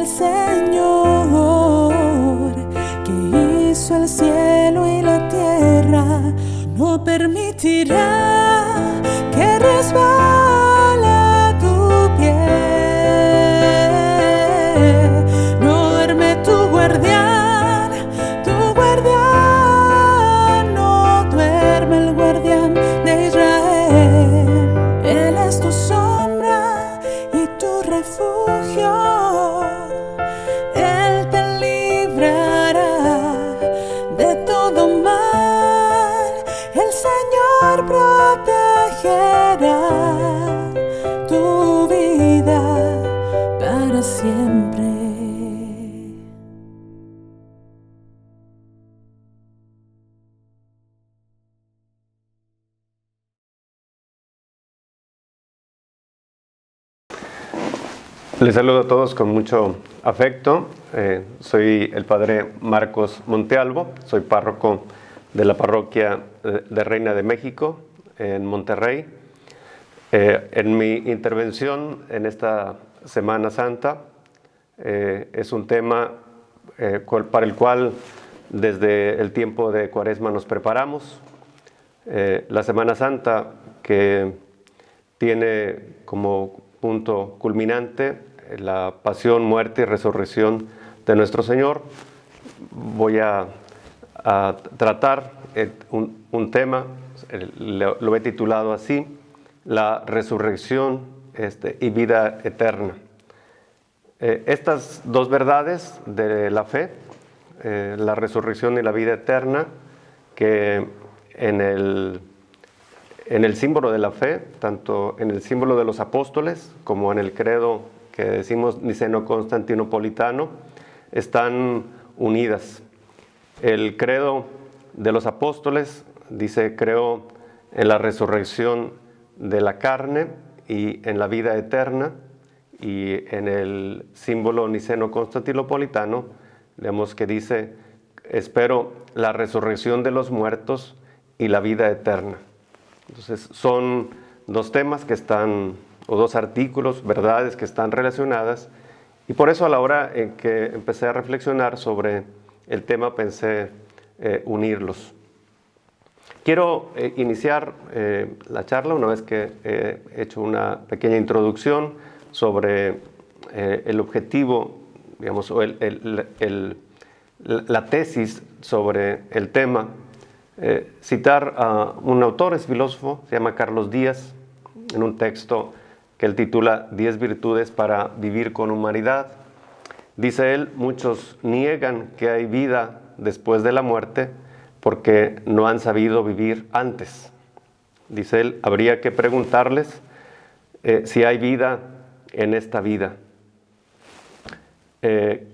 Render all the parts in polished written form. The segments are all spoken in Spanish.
el Señor, que hizo el cielo y la tierra, no permitirá que resbale tu pie. No duerme tu guardián, no duerme el guardián de Israel. Él es tu sombra y tu refugio. Él te librará de todo mal. El Señor protegerá tu vida para siempre. Les saludo a todos con mucho afecto. Soy el padre Marcos Montealvo, soy párroco de la parroquia de Reina de México en Monterrey. En mi intervención en esta Semana Santa es un tema para el cual desde el tiempo de Cuaresma nos preparamos. La Semana Santa, que tiene como punto culminante la pasión, muerte y resurrección de nuestro Señor. Voy a tratar un tema, lo he titulado así: la resurrección y vida eterna. Estas dos verdades de la fe, la resurrección y la vida eterna, que en el símbolo de la fe, tanto en el símbolo de los apóstoles como en el credo que decimos niceno-constantinopolitano, están unidas. El credo de los apóstoles dice: creo en la resurrección de la carne y en la vida eterna. Y en el símbolo niceno-constantinopolitano vemos que dice: espero la resurrección de los muertos y la vida eterna. Entonces son dos temas que están, o dos artículos, verdades que están relacionadas, y por eso a la hora en que empecé a reflexionar sobre el tema pensé unirlos. Quiero iniciar la charla una vez que he hecho una pequeña introducción sobre el objetivo, digamos, o la tesis sobre el tema. Citar a un autor, es filósofo, se llama Carlos Díaz, en un texto que él titula 10 virtudes para vivir con humanidad. Dice él: muchos niegan que hay vida después de la muerte porque no han sabido vivir antes. Dice él: habría que preguntarles si hay vida en esta vida.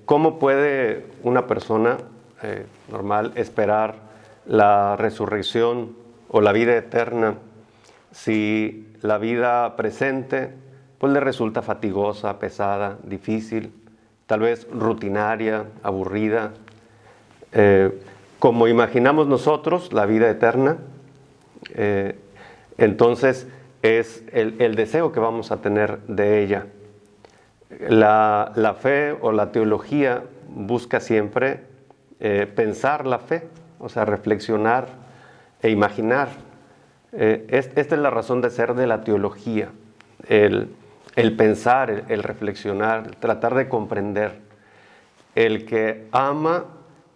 ¿Cómo puede una persona normal esperar la resurrección o la vida eterna si la vida presente pues le resulta fatigosa, pesada, difícil, tal vez rutinaria, aburrida? Como imaginamos nosotros la vida eterna, entonces es el deseo que vamos a tener de ella. La fe o la teología busca siempre pensar la fe, o sea, reflexionar e imaginar. Esta es la razón de ser de la teología, el pensar, el reflexionar, el tratar de comprender. El que ama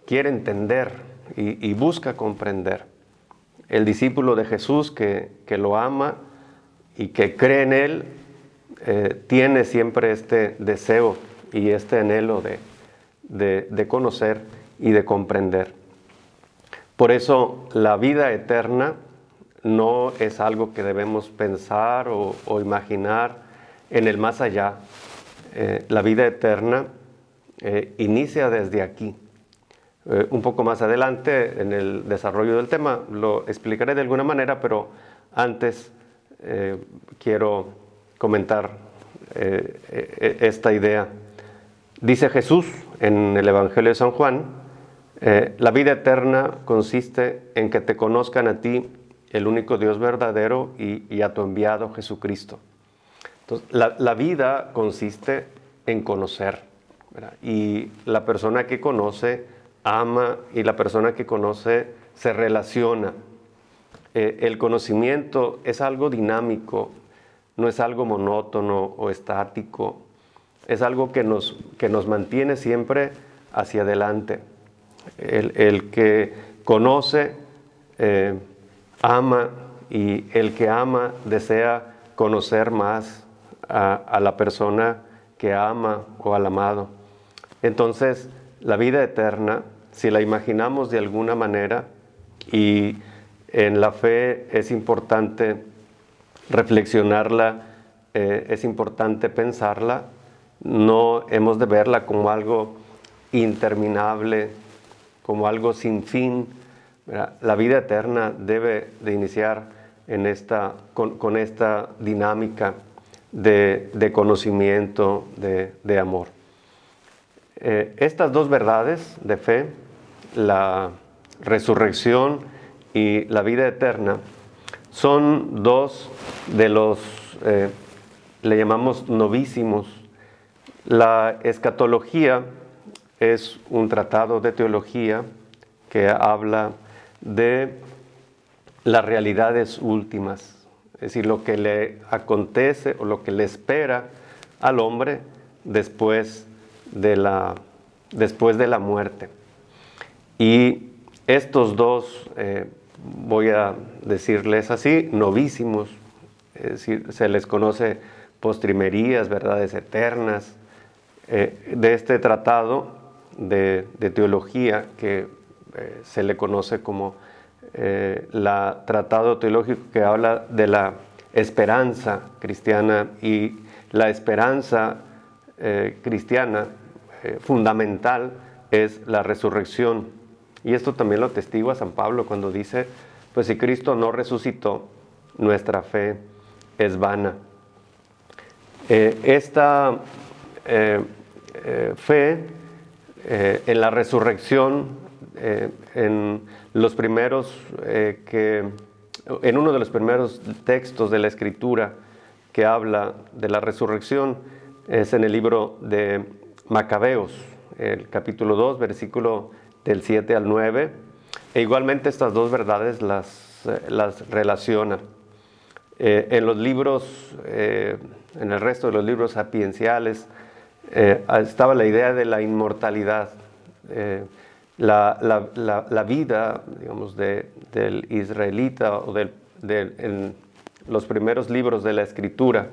quiere entender y busca comprender. El discípulo de Jesús que lo ama y que cree en él, tiene siempre este deseo y este anhelo de conocer y de comprender. Por eso la vida eterna no es algo que debemos pensar o imaginar en el más allá. La vida eterna inicia desde aquí. Un poco más adelante, en el desarrollo del tema, lo explicaré de alguna manera, pero antes quiero comentar esta idea. Dice Jesús en el Evangelio de San Juan: la vida eterna consiste en que te conozcan a ti, el único Dios verdadero, y a tu enviado Jesucristo. Entonces, la vida consiste en conocer. ¿verdad? Y la persona que conoce ama, y la persona que conoce se relaciona. El conocimiento es algo dinámico, no es algo monótono o estático, es algo que nos mantiene siempre hacia adelante. El que conoce, ama, y el que ama desea conocer más a la persona que ama o al amado. Entonces, la vida eterna, si la imaginamos de alguna manera, y en la fe es importante reflexionarla, es importante pensarla, no hemos de verla como algo interminable, como algo sin fin. La vida eterna debe de iniciar con esta dinámica de conocimiento, de amor. Estas dos verdades de fe, la resurrección y la vida eterna, son dos de los, le llamamos novísimos. La escatología es un tratado de teología que habla de las realidades últimas, es decir, lo que le acontece o lo que le espera al hombre después de la muerte. Y estos dos, voy a decirles así, novísimos, es decir, se les conoce postrimerías, verdades eternas, de este tratado de teología que se le conoce como tratado teológico que habla de la esperanza cristiana, y la esperanza cristiana fundamental es la resurrección. Y esto también lo atestigua San Pablo cuando dice, pues si Cristo no resucitó, nuestra fe es vana. Esta fe en la resurrección, en uno de los primeros textos de la Escritura que habla de la resurrección, es en el libro de Macabeos, el capítulo 2, versículo del 7 al 9, e igualmente estas dos verdades las relaciona. En los libros, en el resto de los libros sapienciales, estaba la idea de la inmortalidad, la vida, digamos, del israelita o en los primeros libros de la Escritura,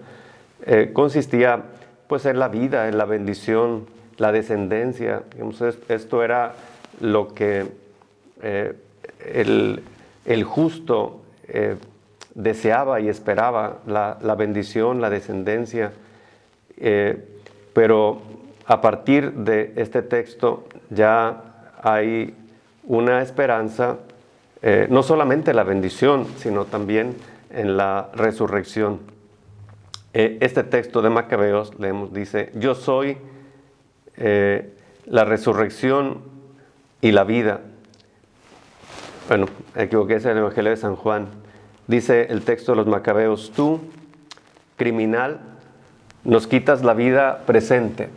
consistía pues en la vida, en la bendición, la descendencia. Digamos, esto era lo que el justo deseaba y esperaba, la bendición, la descendencia. Pero a partir de este texto ya hay una esperanza, no solamente la bendición, sino también en la resurrección. Este texto de Macabeos leemos, dice, yo soy la resurrección y la vida. Bueno, me equivoqué, es el Evangelio de San Juan. Dice el texto de los Macabeos, tú, criminal, nos quitas la vida presente,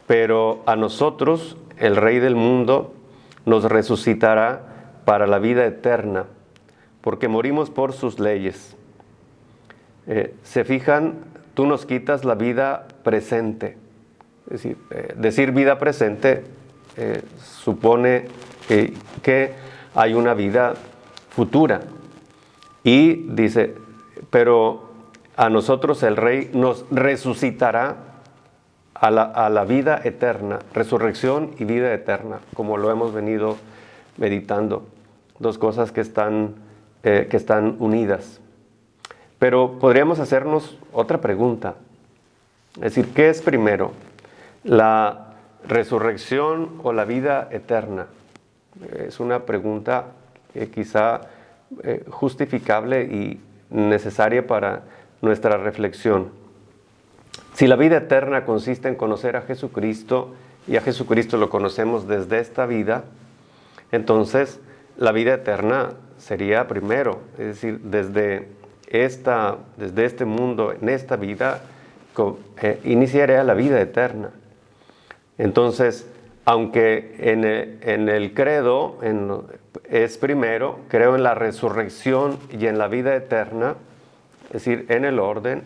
pero a nosotros, el Rey del mundo, nos resucitará para la vida eterna, porque morimos por sus leyes. Se fijan, tú nos quitas la vida presente. Es decir vida presente supone que hay una vida futura. Y dice, pero a nosotros el Rey nos resucitará a la vida eterna, resurrección y vida eterna, como lo hemos venido meditando. Dos cosas que están unidas. Pero podríamos hacernos otra pregunta. Es decir, ¿qué es primero? ¿La resurrección o la vida eterna? Es una pregunta quizá justificable y necesaria para nuestra reflexión. Si la vida eterna consiste en conocer a Jesucristo, y a Jesucristo lo conocemos desde esta vida, entonces la vida eterna sería primero, es decir, desde este mundo, en esta vida, iniciaría la vida eterna. Entonces, aunque en el credo es primero, creo en la resurrección y en la vida eterna, es decir, en el orden,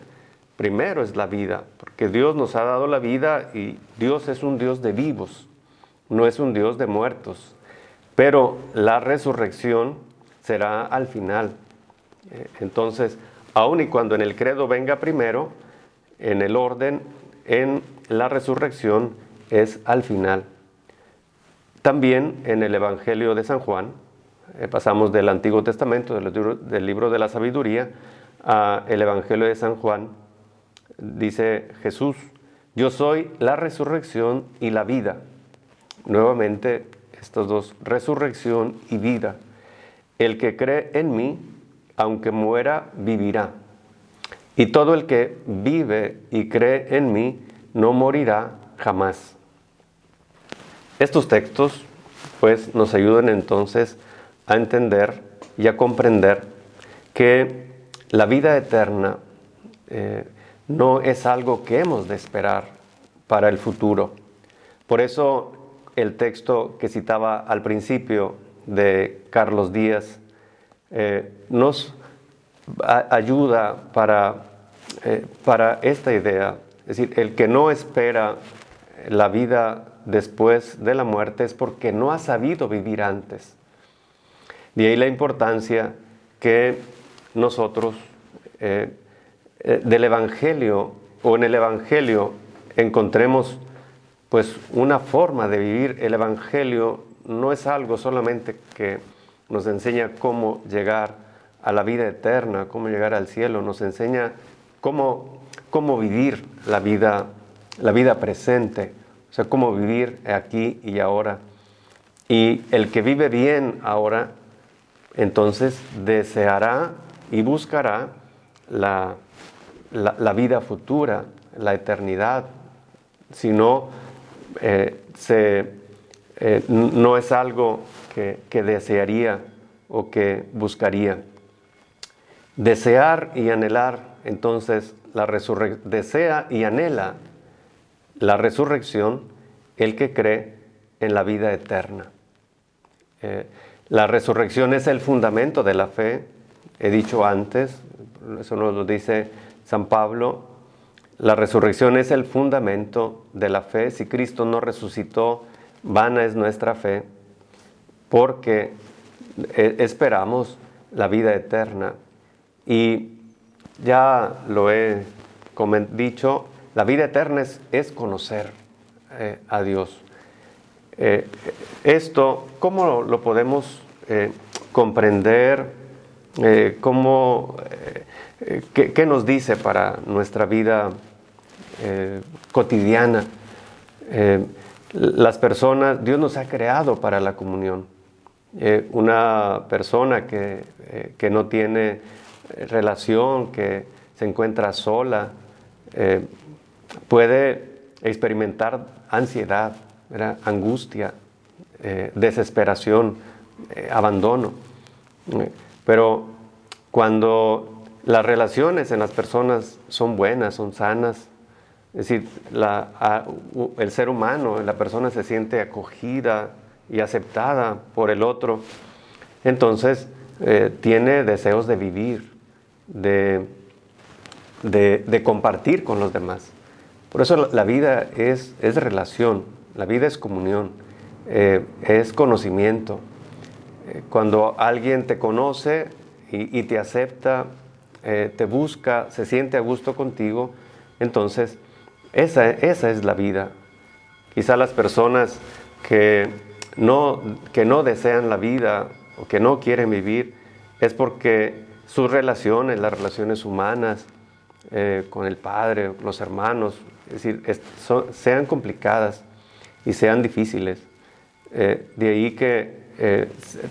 primero es la vida, porque Dios nos ha dado la vida y Dios es un Dios de vivos, no es un Dios de muertos. Pero la resurrección será al final. Entonces, aun y cuando en el credo venga primero, en el orden, en la resurrección es al final. También en el Evangelio de San Juan, pasamos del Antiguo Testamento, del libro de la sabiduría, al Evangelio de San Juan, dice Jesús: yo soy la resurrección y la vida. Nuevamente, estas dos, resurrección y vida. El que cree en mí, aunque muera, vivirá. Y todo el que vive y cree en mí, no morirá jamás. Estos textos, pues, nos ayudan entonces a entender y a comprender que la vida eterna no es algo que hemos de esperar para el futuro. Por eso el texto que citaba al principio de Carlos Díaz nos ayuda para esta idea. Es decir, el que no espera la vida después de la muerte es porque no ha sabido vivir antes. De ahí la importancia que nosotros del Evangelio o en el Evangelio encontremos pues una forma de vivir. El Evangelio no es algo solamente que nos enseña cómo llegar a la vida eterna, cómo llegar al cielo, nos enseña cómo vivir la vida presente, o sea, cómo vivir aquí y ahora. Y el que vive bien ahora, entonces deseará y buscará la vida futura, la eternidad. Si no, no es algo que desearía o que buscaría. Desear y anhelar, entonces, desea y anhela la resurrección el que cree en la vida eterna. La resurrección es el fundamento de la fe, he dicho antes, eso nos lo dice San Pablo. La resurrección es el fundamento de la fe. Si Cristo no resucitó, vana es nuestra fe, porque esperamos la vida eterna. Y ya lo he dicho, la vida eterna es conocer a Dios. Esto, ¿cómo lo podemos comprender? ¿Qué nos dice para nuestra vida cotidiana? Las personas, Dios nos ha creado para la comunión. Una persona que no tiene relación, que se encuentra sola, puede experimentar ansiedad, ¿verdad? Angustia, desesperación, abandono. Pero cuando las relaciones en las personas son buenas, son sanas, es decir, el ser humano, la persona se siente acogida y aceptada por el otro, entonces tiene deseos de vivir, de compartir con los demás. Por eso la vida es relación, la vida es comunión, es conocimiento. Cuando alguien te conoce y te acepta, te busca, se siente a gusto contigo, entonces esa es la vida. Quizá las personas que no desean la vida o que no quieren vivir es porque sus relaciones, las relaciones humanas con el padre, los hermanos, es decir, sean complicadas y sean difíciles. De ahí que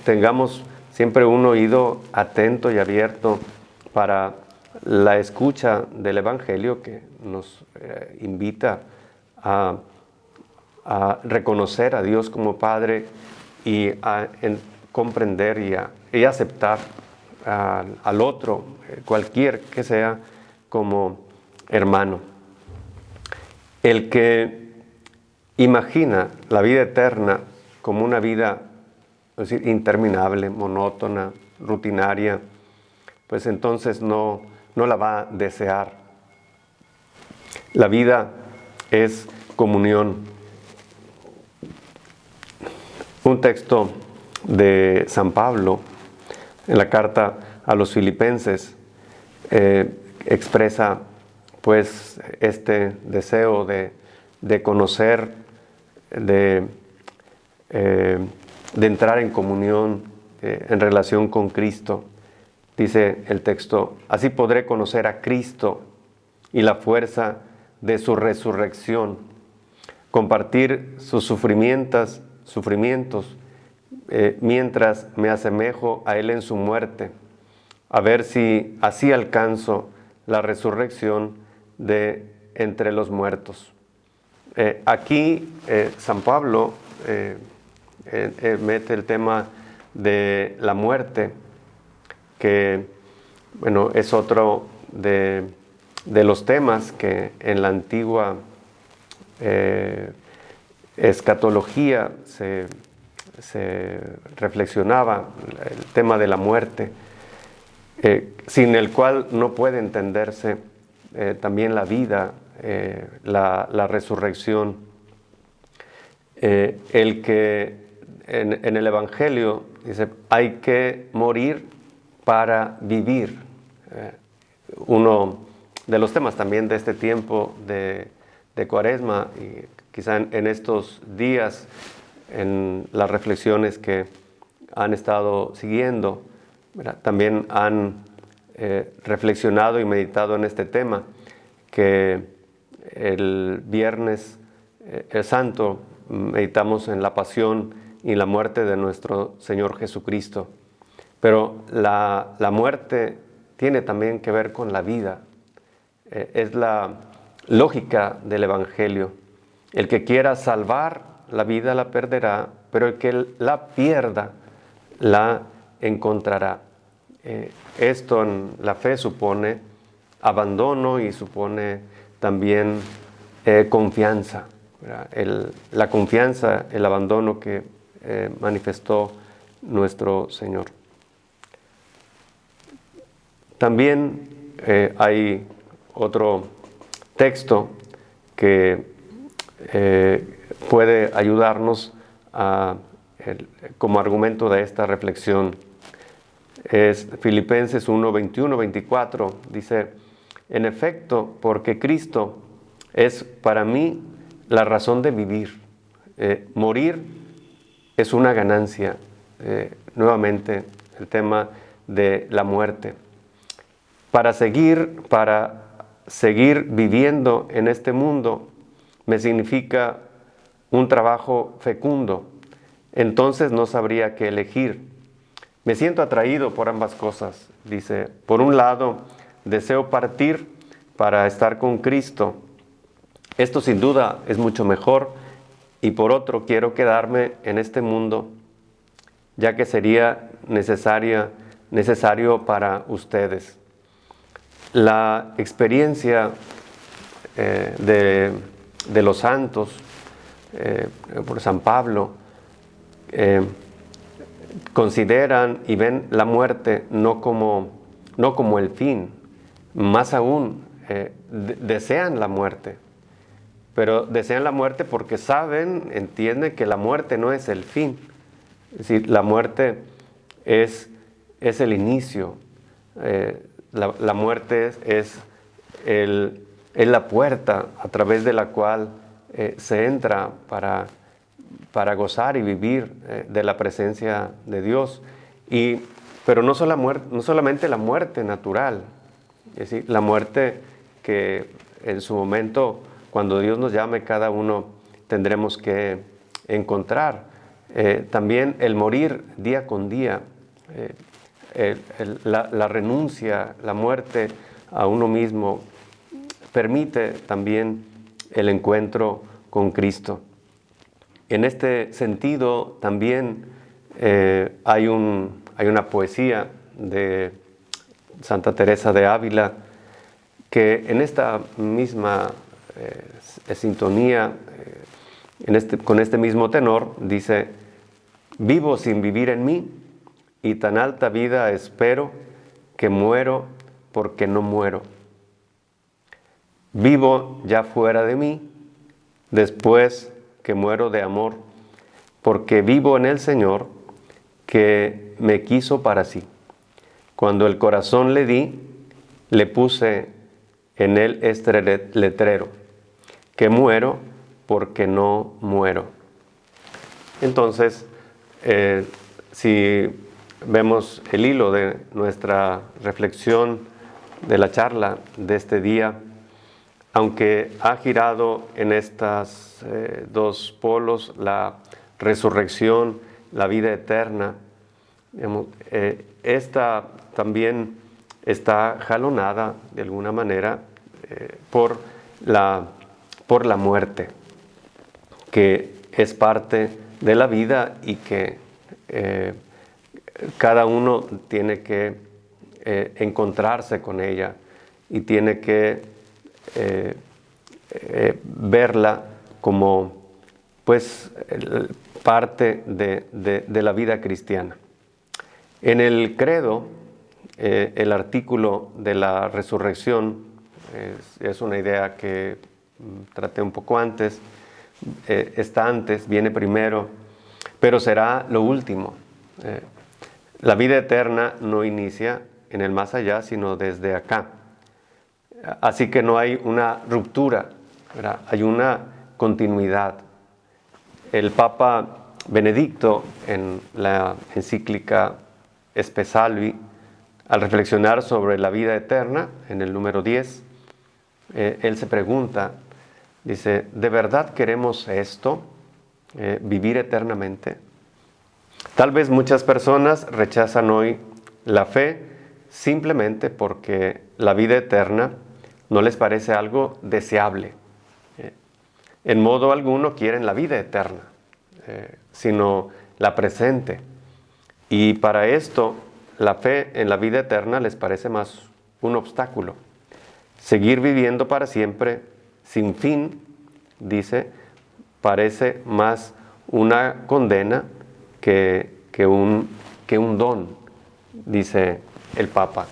tengamos siempre un oído atento y abierto para la escucha del Evangelio, que nos invita a reconocer a Dios como Padre y a comprender y aceptar al otro, cualquier que sea, como hermano. imagina la vida eterna como una vida, es decir, interminable, monótona, rutinaria, pues entonces no la va a desear. La vida es comunión. Un texto de San Pablo en la carta a los Filipenses expresa pues este deseo de conocer, de entrar en comunión, en relación con Cristo. Dice el texto: así podré conocer a Cristo y la fuerza de su resurrección, compartir sus sufrimientos, mientras me asemejo a Él en su muerte, a ver si así alcanzo la resurrección de entre los muertos. Aquí San Pablo mete el tema de la muerte, que bueno, es otro de los temas que en la antigua escatología se reflexionaba, el tema de la muerte, sin el cual no puede entenderse también la vida, la resurrección. El que en el Evangelio dice: hay que morir para vivir. Uno de los temas también de este tiempo de Cuaresma, y quizá en estos días, en las reflexiones que han estado siguiendo, ¿verdad?, también han reflexionado y meditado en este tema, que el Viernes Santo meditamos en la pasión y la muerte de nuestro Señor Jesucristo. Pero la muerte tiene también que ver con la vida. Es la lógica del Evangelio. El que quiera salvar la vida la perderá, pero el que la pierda la encontrará. Esto en la fe supone abandono y supone también confianza. La confianza, el abandono que manifestó nuestro Señor. También hay otro texto que puede ayudarnos como argumento de esta reflexión. Es Filipenses 1, 21, 24. Dice: en efecto, porque Cristo es para mí la razón de vivir. Morir es una ganancia. Nuevamente, el tema de la muerte. Para seguir viviendo en este mundo me significa un trabajo fecundo. Entonces no sabría qué elegir. Me siento atraído por ambas cosas. Dice: por un lado, deseo partir para estar con Cristo. Esto sin duda es mucho mejor. Y por otro, quiero quedarme en este mundo, ya que sería necesario para ustedes. La experiencia de los santos, por San Pablo, consideran y ven la muerte no como el fin, más aún desean la muerte, pero desean la muerte porque entienden que la muerte no es el fin. Es decir, la muerte es el inicio. La muerte es la puerta a través de la cual se entra para gozar y vivir de la presencia de Dios. Pero no solamente la muerte natural, es decir, la muerte que en su momento, cuando Dios nos llame, cada uno tendremos que encontrar. También el morir día con día, la renuncia, la muerte a uno mismo, permite también el encuentro con Cristo. En este sentido, también hay una poesía de Santa Teresa de Ávila que en esta misma sintonía Con este mismo tenor dice: vivo sin vivir en mí, y tan alta vida espero, que muero porque no muero. Vivo ya fuera de mí, después que muero de amor, porque vivo en el Señor, que me quiso para sí. Cuando el corazón le di, le puse en él este letrero: que muero porque no muero. Entonces, si vemos el hilo de nuestra reflexión de la charla de este día, aunque ha girado en estas dos polos, la resurrección, la vida eterna, digamos, esta también está jalonada de alguna manera por la muerte, que es parte de la vida y que cada uno tiene que encontrarse con ella y tiene que verla como pues parte de la vida cristiana. En el credo, el artículo de la resurrección es una idea que traté un poco antes, está antes, viene primero, pero será lo último. La vida eterna no inicia en el más allá, sino desde acá. Así que no hay una ruptura, ¿verdad? Hay una continuidad. El Papa Benedicto, en la encíclica Spe Salvi, al reflexionar sobre la vida eterna, en el número 10, él se pregunta, dice: ¿de verdad queremos esto? ¿Vivir eternamente? Tal vez muchas personas rechazan hoy la fe simplemente porque la vida eterna no les parece algo deseable. En modo alguno quieren la vida eterna, sino la presente. Y para esto, la fe en la vida eterna les parece más un obstáculo. Seguir viviendo para siempre, sin fin, dice, parece más una condena que un don, dice el Papa.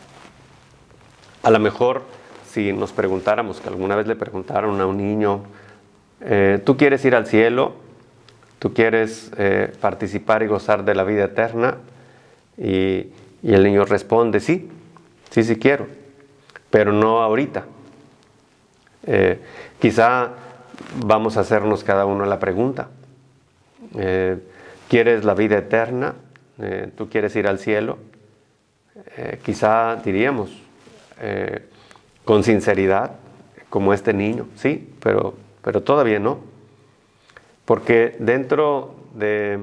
A lo mejor, si nos preguntáramos, que alguna vez le preguntaron a un niño: ¿tú quieres ir al cielo? ¿Tú quieres participar y gozar de la vida eterna? Y el niño responde: sí quiero, pero no ahorita. Quizá vamos a hacernos cada uno la pregunta: ¿quieres la vida eterna? ¿Tú quieres ir al cielo? Quizá diríamos con sinceridad, como este niño: sí, pero todavía no. Porque dentro de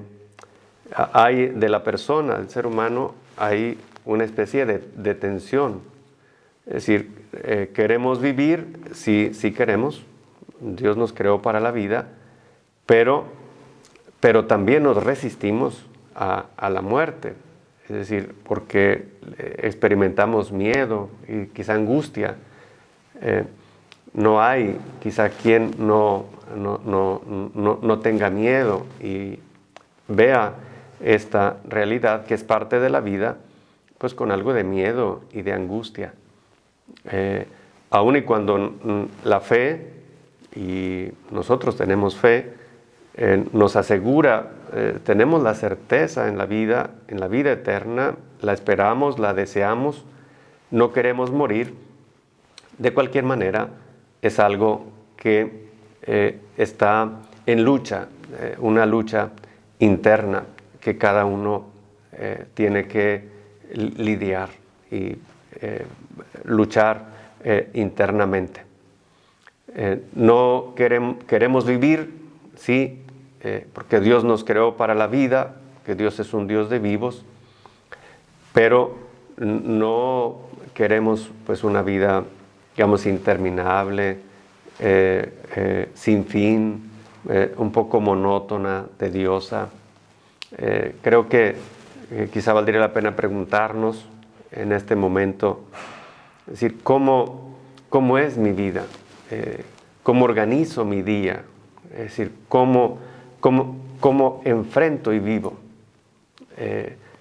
la persona, del ser humano, hay una especie de tensión. Es decir, queremos vivir, sí queremos. Dios nos creó para la vida, pero también nos resistimos a la muerte. Es decir, porque experimentamos miedo y quizá angustia. No hay quizá quien no tenga miedo y vea esta realidad que es parte de la vida, pues con algo de miedo y de angustia. Aun y cuando la fe, y nosotros tenemos fe, nos asegura, tenemos la certeza en la vida eterna, la esperamos, la deseamos, no queremos morir. De cualquier manera, es algo que está en lucha, una lucha interna que cada uno tiene que lidiar y luchar internamente. No queremos vivir, sí, porque Dios nos creó para la vida, que Dios es un Dios de vivos, pero no queremos pues una vida, digamos, interminable, sin fin, un poco monótona, tediosa. Creo que quizá valdría la pena preguntarnos en este momento, es decir, ¿cómo es mi vida? ¿Cómo organizo mi día? Es decir, cómo enfrento y vivo.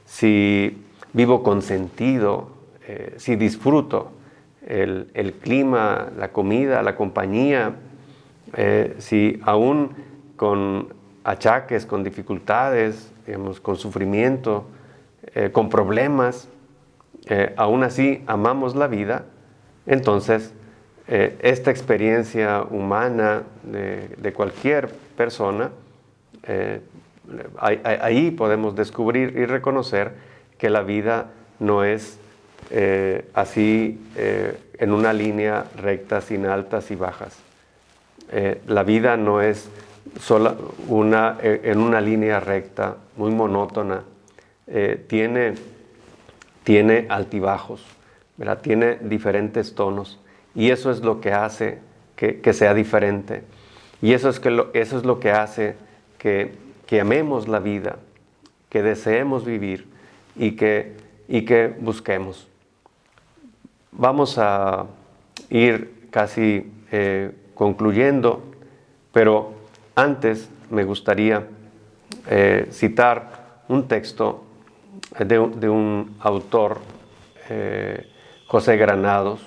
Si vivo con sentido, si disfruto el clima, la comida, la compañía, si aún con achaques, con dificultades, digamos, con sufrimiento, con problemas, aún así amamos la vida, entonces esta experiencia humana de cualquier persona, ahí podemos descubrir y reconocer que la vida no es así en una línea recta, sin altas y bajas. La vida no es solo en una línea recta, muy monótona. Tiene altibajos, ¿verdad? Tiene diferentes tonos, y eso es lo que hace que sea diferente. Y eso es lo que hace que amemos la vida, que deseemos vivir y que busquemos. Vamos a ir casi concluyendo, pero antes me gustaría citar un texto de un autor, José Granados,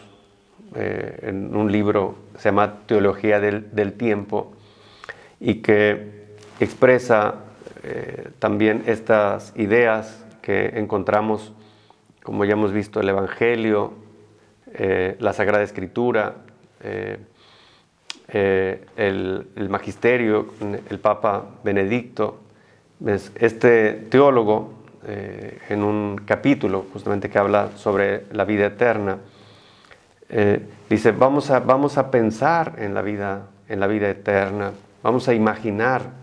en un libro que se llama Teología del Tiempo, y que expresa también estas ideas que encontramos, como ya hemos visto, el Evangelio, la Sagrada Escritura, el Magisterio, el Papa Benedicto. Este teólogo, en un capítulo justamente que habla sobre la vida eterna, dice, vamos a pensar en la vida eterna, vamos a imaginar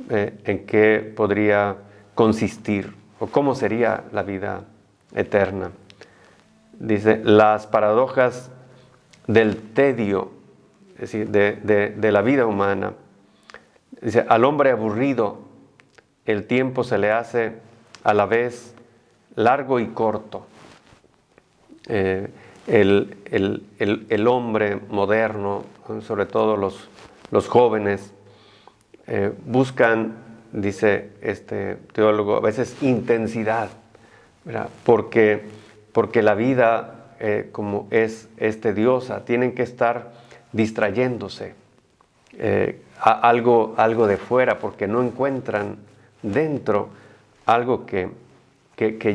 en qué podría consistir o cómo sería la vida eterna. Dice, las paradojas del tedio, es decir, de la vida humana. Dice, al hombre aburrido el tiempo se le hace a la vez largo y corto. El hombre moderno, sobre todo los jóvenes, buscan, dice este teólogo, a veces intensidad, ¿verdad? Porque la vida, como es tediosa, tienen que estar distrayéndose a algo de fuera, porque no encuentran dentro algo que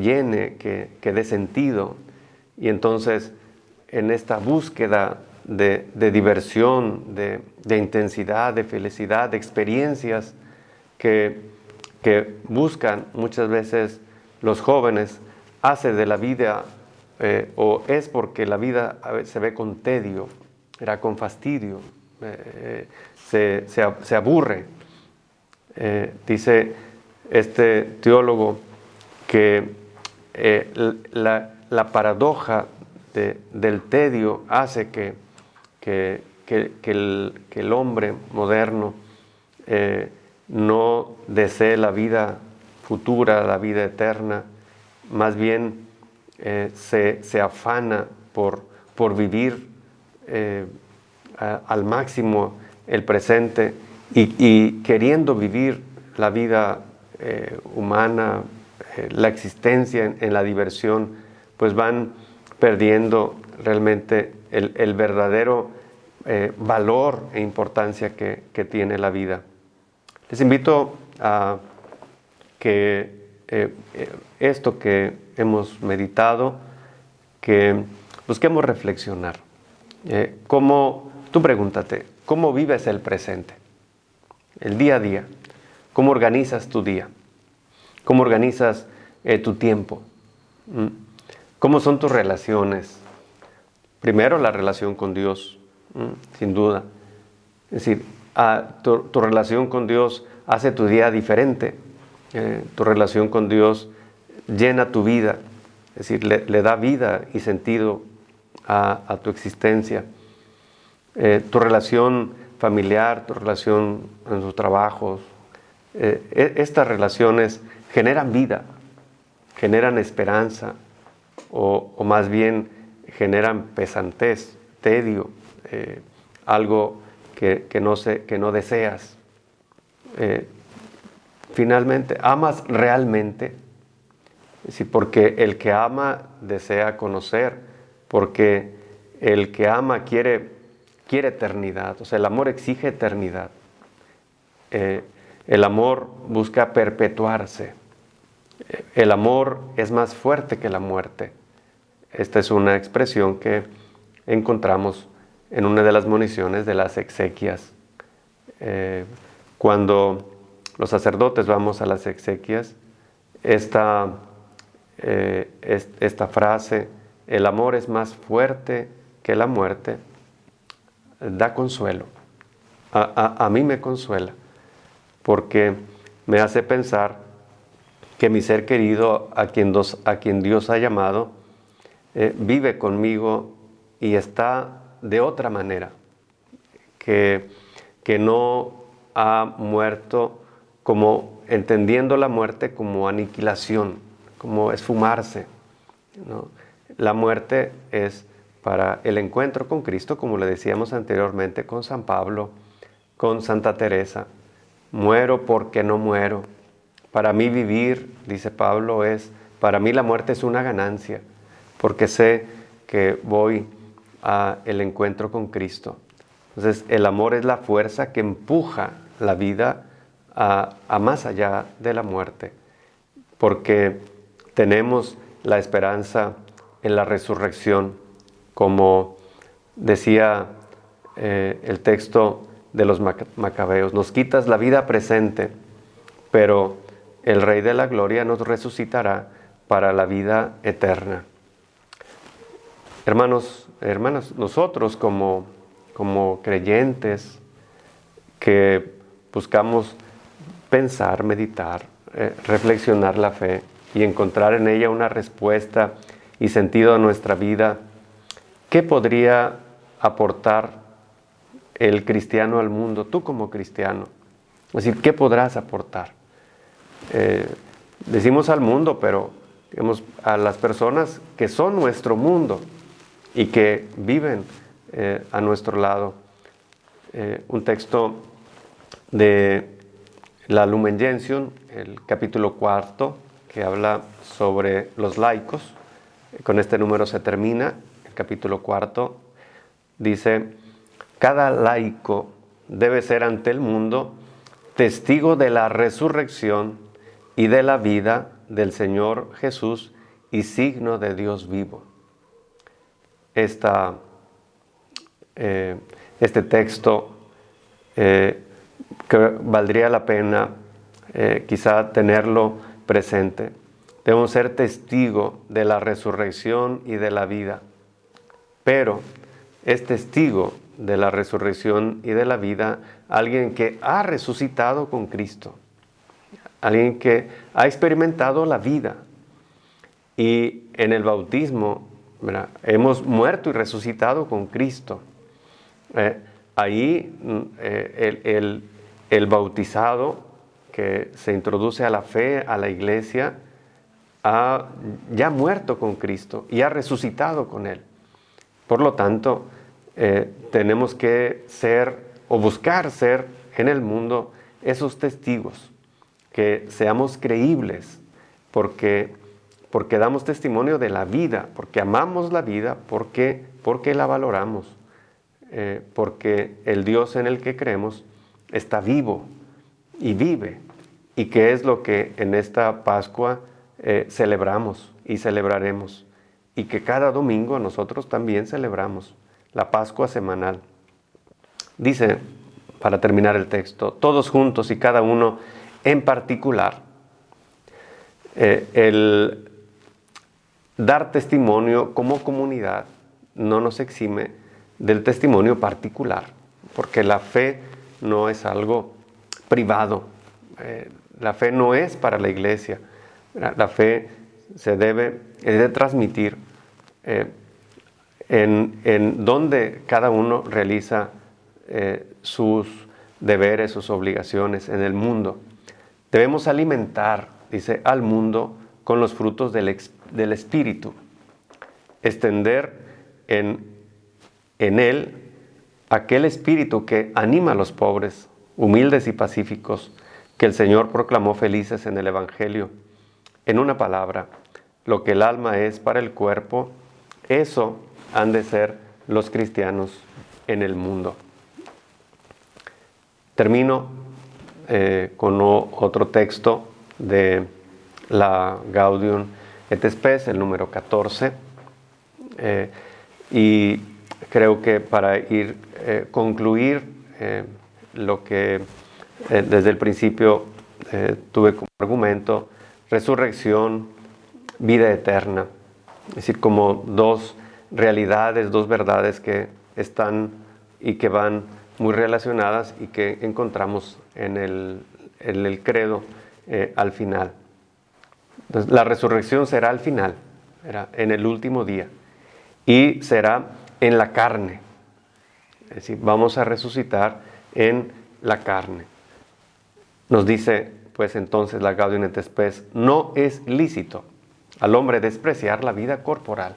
llene, que dé sentido. Y entonces, en esta búsqueda de diversión, de intensidad, de felicidad, de experiencias que buscan muchas veces los jóvenes, hace de la vida, o es porque la vida a veces se ve con tedio, con fastidio, se aburre. Dice este teólogo que la paradoja del tedio hace que el hombre moderno no desee la vida futura, la vida eterna, más bien se afana por vivir al máximo el presente y queriendo vivir la vida humana, la existencia en la diversión, pues van perdiendo realmente el verdadero valor e importancia que tiene la vida. Les invito a que esto que hemos meditado, que busquemos reflexionar. Tú pregúntate, ¿cómo vives el presente? El día a día. ¿Cómo organizas tu día? ¿Cómo organizas tu tiempo? ¿Cómo son tus relaciones? Primero, la relación con Dios, sin duda. Es decir, tu relación con Dios hace tu día diferente. Tu relación con Dios llena tu vida. Es decir, le da vida y sentido a tu existencia. Tu relación familiar, tu relación en tus trabajos, estas relaciones generan vida, generan esperanza, o más bien generan pesantez, tedio, algo que no deseas. Finalmente, ¿amas realmente? Sí, porque el que ama desea conocer, porque el que ama quiere eternidad. O sea, el amor exige eternidad. El amor busca perpetuarse. El amor es más fuerte que la muerte. Esta es una expresión que encontramos en una de las moniciones de las exequias. Cuando los sacerdotes vamos a las exequias, esta frase, el amor es más fuerte que la muerte, da consuelo. A mí me consuela, porque me hace pensar que mi ser querido, a quien Dios ha llamado, vive conmigo y está de otra manera, que no ha muerto como entendiendo la muerte como aniquilación, como esfumarse, ¿no? La muerte es para el encuentro con Cristo, como le decíamos anteriormente con San Pablo, con Santa Teresa. Muero porque no muero. Para mí vivir, dice Pablo, para mí la muerte es una ganancia, porque sé que voy al encuentro con Cristo. Entonces, el amor es la fuerza que empuja la vida a más allá de la muerte, porque tenemos la esperanza en la resurrección, como decía el texto de los Macabeos: nos quitas la vida presente, pero el Rey de la Gloria nos resucitará para la vida eterna. Hermanos, hermanas, nosotros como creyentes que buscamos pensar, meditar, reflexionar la fe y encontrar en ella una respuesta y sentido a nuestra vida, ¿qué podría aportar el cristiano al mundo? Tú como cristiano, es decir, ¿qué podrás aportar? Decimos al mundo, pero digamos, a las personas que son nuestro mundo y que viven a nuestro lado. Un texto de la Lumen Gentium, el capítulo 4, que habla sobre los laicos. Con este número se termina el capítulo 4. Dice: cada laico debe ser ante el mundo testigo de la resurrección y de la vida del Señor Jesús y signo de Dios vivo. Este texto que valdría la pena quizá tenerlo presente. Debemos ser testigo de la resurrección y de la vida, pero es testigo de la resurrección y de la vida alguien que ha resucitado con Cristo, alguien que ha experimentado la vida. Y en el bautismo, ¿verdad?, hemos muerto y resucitado con Cristo. Ahí el bautizado que se introduce a la fe, a la iglesia, ha ya muerto con Cristo y ha resucitado con Él. Por lo tanto, tenemos que ser o buscar ser en el mundo esos testigos, que seamos creíbles, porque damos testimonio de la vida, porque amamos la vida, porque la valoramos, porque el Dios en el que creemos está vivo y vive, y que es lo que en esta Pascua celebramos y celebraremos, y que cada domingo nosotros también celebramos la Pascua semanal. Dice, para terminar el texto, todos juntos y cada uno en particular, el dar testimonio como comunidad no nos exime del testimonio particular, porque la fe no es algo privado, la fe no es para la iglesia, la fe se debe transmitir en donde cada uno realiza sus deberes, sus obligaciones en el mundo. Debemos alimentar, dice, al mundo con los frutos del Espíritu, extender en él aquel espíritu que anima a los pobres, humildes y pacíficos, que el Señor proclamó felices en el Evangelio. En una palabra, lo que el alma es para el cuerpo, eso han de ser los cristianos en el mundo. Termino con otro texto de la Gaudium et Spes, el número 14, y creo que para concluir lo que desde el principio tuve como argumento, resurrección, vida eterna, es decir, como dos realidades, dos verdades que están y que van muy relacionadas y que encontramos en el credo al final. Entonces, la resurrección será al final, en el último día, y será en la carne. Es decir, vamos a resucitar en la carne. Nos dice, pues entonces, la Gaudium et Spes: no es lícito al hombre despreciar la vida corporal,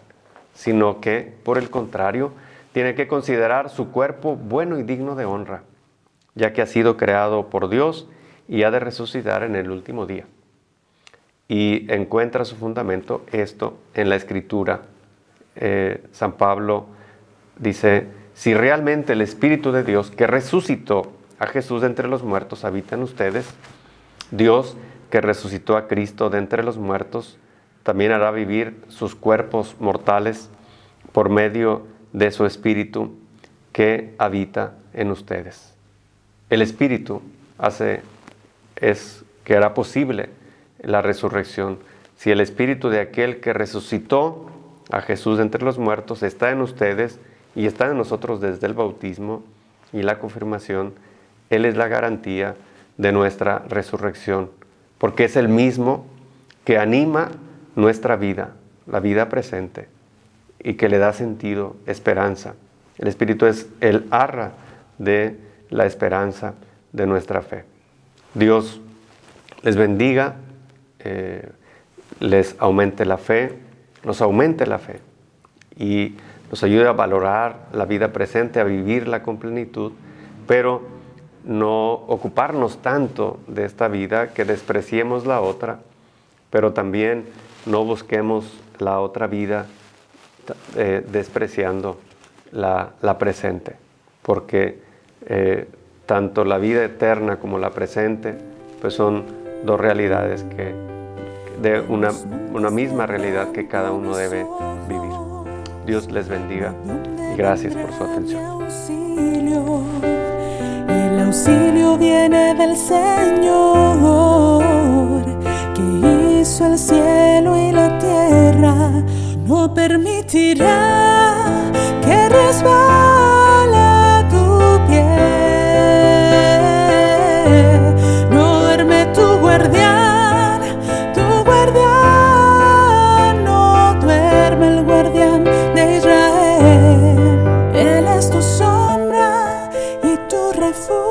sino que, por el contrario, tiene que considerar su cuerpo bueno y digno de honra, ya que ha sido creado por Dios y ha de resucitar en el último día. Y encuentra su fundamento esto en la Escritura. San Pablo dice: si realmente el Espíritu de Dios que resucitó a Jesús de entre los muertos habita en ustedes, Dios que resucitó a Cristo de entre los muertos también hará vivir sus cuerpos mortales por medio de su Espíritu que habita en ustedes. El Espíritu que hará posible la resurrección. Si el Espíritu de aquel que resucitó a Jesús de entre los muertos está en ustedes y está en nosotros desde el bautismo y la confirmación, Él es la garantía de nuestra resurrección, porque es el mismo que anima nuestra vida, la vida presente, y que le da sentido, esperanza. El Espíritu es el arra de la esperanza de nuestra fe. Dios les bendiga, les aumente la fe, nos aumente la fe y nos ayude a valorar la vida presente, a vivirla con plenitud, pero no ocuparnos tanto de esta vida que despreciemos la otra, pero también no busquemos la otra vida despreciando la presente, porque tanto la vida eterna como la presente pues son dos realidades de una misma realidad que cada uno debe vivir. Dios les bendiga y gracias por su atención. El auxilio viene del Señor, que hizo el cielo y la tierra. No permitirá que resbale tu pie. No duerme tu guardián, no duerme el guardián de Israel. Él es tu sombra y tu refugio.